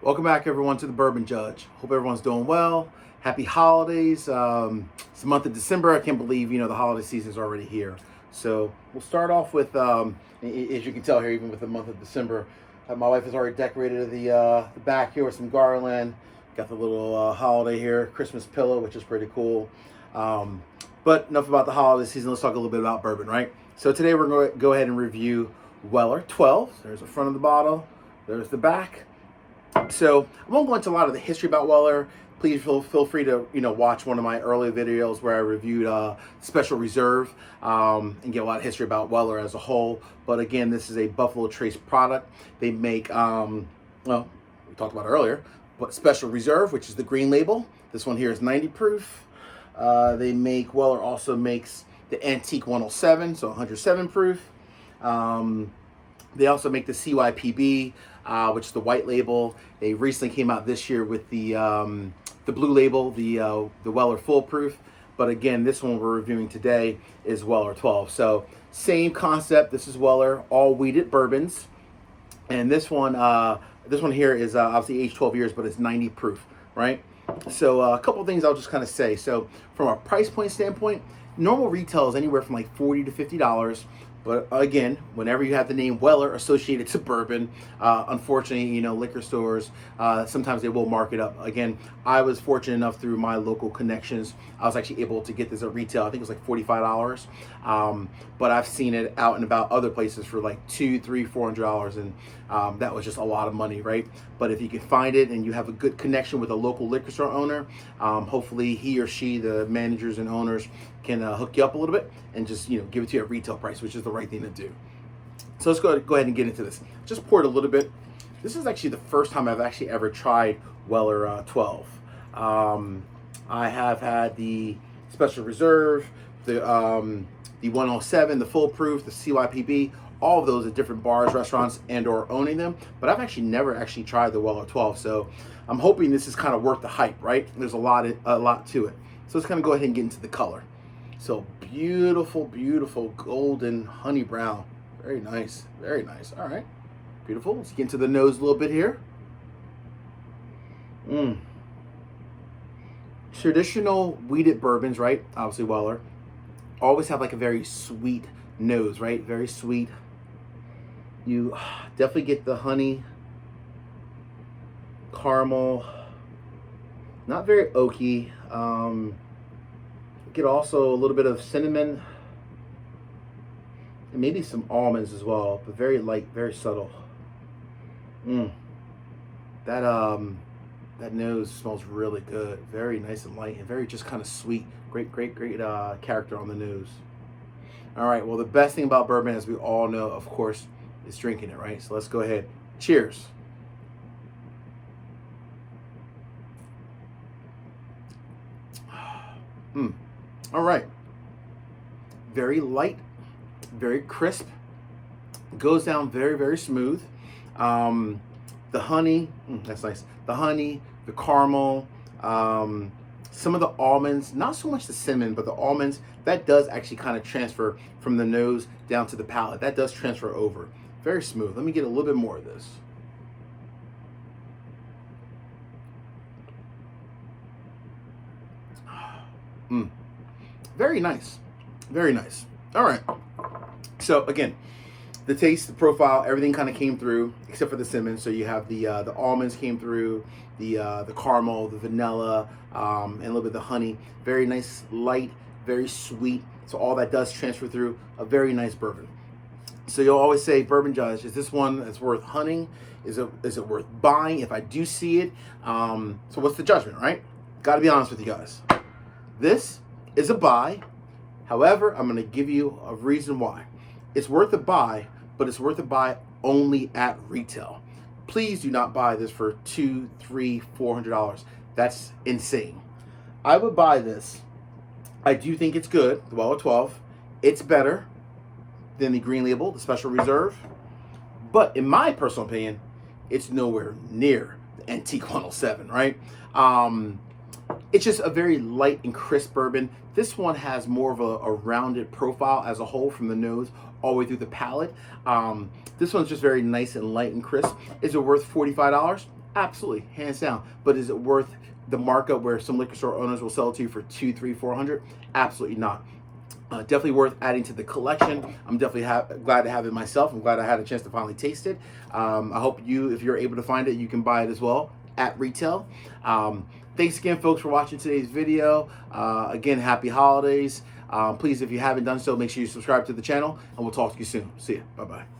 Welcome back, everyone, to the Bourbon Judge. Hope everyone's doing well. Happy holidays. It's the month of December. I can't believe, the holiday season is already here. So we'll start off with, as you can tell here, even with the month of December, my wife has already decorated the back here with some garland. Got the little holiday here, Christmas pillow, which is pretty cool. But enough about the holiday season. Let's talk a little bit about bourbon, right? So today we're going to go ahead and review Weller 12. There's the front of the bottle. There's the back. So I won't go into a lot of the history about Weller. Please feel free to watch one of my early videos where I reviewed Special Reserve and get a lot of history about Weller as a whole. But again, this is a Buffalo Trace product. They make well, we talked about it earlier, but Special Reserve, which is the green label. This one here is 90 proof. Weller also makes the Antique 107, so 107 proof. They also make the CYPB, which is the white label. They recently came out this year with the blue label, the Weller Full Proof. But again, this one we're reviewing today is Weller 12. So same concept. This is Weller, all wheated bourbons, and this one here is obviously aged 12 years, but it's 90 proof, right? So a couple of things I'll just kind of say. So from a price point standpoint, normal retail is anywhere from like $40 to $50. But again, whenever you have the name Weller associated to bourbon, unfortunately, liquor stores, sometimes they will mark it up. Again, I was fortunate enough through my local connections, I was actually able to get this at retail. I think it was like $45. But I've seen it out and about other places for like $200, $300, $400. And that was just a lot of money, right? But if you can find it and you have a good connection with a local liquor store owner, hopefully he or she, the managers and owners, can hook you up a little bit and just give it to you at retail price, which is the right thing to do. So let's go ahead and get into this. Just pour it a little bit. This is actually the first time I've actually ever tried Weller 12. I have had the Special Reserve, the 107, the Full Proof, the CYPB, all of those at different bars, restaurants, and or owning them. But I've actually never actually tried the Weller 12. So I'm hoping this is kind of worth the hype, right? There's a lot to it. So let's kind of go ahead and get into the color. So beautiful, beautiful golden honey brown. Very nice, very nice. All right, beautiful. Let's get into the nose a little bit here. Traditional wheated bourbons, right? Obviously Weller, always have like a very sweet nose, right? Very sweet. You definitely get the honey, caramel, not very oaky. Get also a little bit of cinnamon and maybe some almonds as well, but very light, very subtle. That nose smells really good. Very nice and light and very just kind of sweet. Great character on the nose. All right, well, the best thing about bourbon, as we all know, of course, is drinking it, right? So let's go ahead. Cheers. All right. Very light, very crisp. Goes down very, very smooth. The honey, that's nice. The honey, the caramel, some of the almonds, not so much the cinnamon, but the almonds, that does actually kind of transfer from the nose down to the palate. That does transfer over. Very smooth. Let me get a little bit more of this. Very nice. Very nice. All right. So again, the taste, the profile, everything kind of came through except for the cinnamon. So you have the almonds came through, the caramel, the vanilla, and a little bit of the honey. Very nice, light, very sweet. So all that does transfer through a very nice bourbon. So you'll always say, Bourbon Judge, is this one that's worth hunting? Is it worth buying if I do see it? So what's the judgment, right? Got to be honest with you guys. This is a buy. However, I'm going to give you a reason why. It's worth a buy, but it's worth a buy only at retail. Please do not buy this for $200, $300, $400. That's insane. I would buy this. I do think it's good, the Weller 12. It's better than the green label, the Special Reserve. But in my personal opinion, it's nowhere near the Antique 107, right? It's just a very light and crisp bourbon. This one has more of a rounded profile as a whole from the nose all the way through the palate. This one's just very nice and light and crisp. Is it worth $45? Absolutely, hands down. But is it worth the markup where some liquor store owners will sell it to you for 2, 3, 400? Absolutely not. Definitely worth adding to the collection. I'm definitely glad to have it myself. I'm glad I had a chance to finally taste it. I hope if you're able to find it, you can buy it as well at retail. Thanks again, folks, for watching today's video. Again, happy holidays. Please, if you haven't done so, make sure you subscribe to the channel, and we'll talk to you soon. See ya. Bye-bye.